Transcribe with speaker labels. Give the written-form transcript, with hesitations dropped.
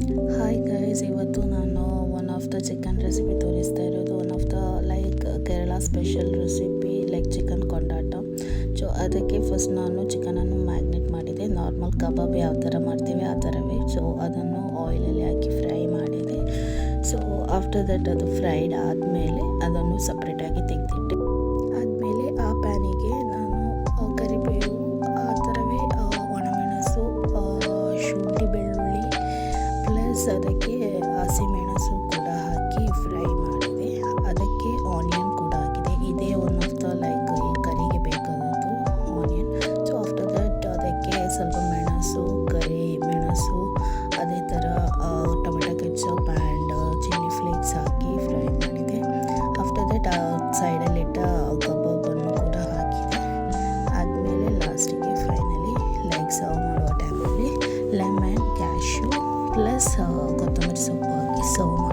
Speaker 1: Hi guys, ಇವತ್ತು ನಾನು one of the chicken recipe ತೋರಿಸ್ತಾ ಇರೋದು. One of the Kerala special recipe chicken kondattam. So ಅದಕ್ಕೆ ಫಸ್ಟ್ ನಾನು ಚಿಕನನ್ನು ಮ್ಯಾಗ್ನೇಟ್ ಮಾಡಿದೆ. ನಾರ್ಮಲ್ ಕಬಾಬ್ ಯಾವ ಥರ ಮಾಡ್ತೀವಿ ಆ ಥರವೇ. ಸೊ ಅದನ್ನು ಆಯಿಲಲ್ಲಿ ಹಾಕಿ ಫ್ರೈ ಮಾಡಿದೆ. ಸೊ ಆಫ್ಟರ್ ದಟ್ ಅದು ಫ್ರೈಡ್ ಆದಮೇಲೆ ಅದನ್ನು ಸಪ್ರೇಟಾಗಿ ತೆಗೆದಿಟ್ಟೆ. ಆದಮೇಲೆ ಆ ಪ್ಯಾನಿಗೆ ನಾನು ಕರಿಬೇವು, ಆ ಥರವೇ ಒಣಮೆಣಸು, ಶುಂಠಿ, ಬೆಳ್ಳುಳ್ಳಿ ಪ್ಲಸ್ ಅದಕ್ಕೆ ಹಸಿಮೆಣಸು ಕೂಡ ಹಾಕಿ ಫ್ರೈ ಮಾಡಿದೆ. ಅದಕ್ಕೆ ಆನಿಯನ್ ಕೂಡ ಹಾಕಿದೆ. ಇದೇ ಒನ್ ಆಫ್ ದ ಈ ಕರಿಗೆ ಬೇಕಾದದ್ದು ಆನಿಯನ್. ಸೊ ಆಫ್ಟರ್ ದಟ್ ಅದಕ್ಕೆ ಸ್ವಲ್ಪ ಮೆಣಸು, ಮೆಣಸು, ಅದೇ ಥರ tomato ketchup and chilli flakes hockey fry ಮಾಡಿದೆ. ಆಫ್ಟರ್ ದಟ್ ಸೈಡಲ್ಲಿಟ್ಟ ಕಬಾಬನ್ನು ಕೂಡ ಹಾಕಿದೆ. ಆದಮೇಲೆ ಲಾಸ್ಟಿಗೆ ಫೈನಲಿ ಸರ್ವ್ ಮಾಡುವ ಟೈಮಲ್ಲಿ ಲೆಮನ್, ಕ್ಯಾಶ್ಯೂ ಪ್ಲಸ್ ಕೊತ್ತಂಬರಿ ಸೊಪ್ಪು ಹಾಕಿ ಸರ್ವ್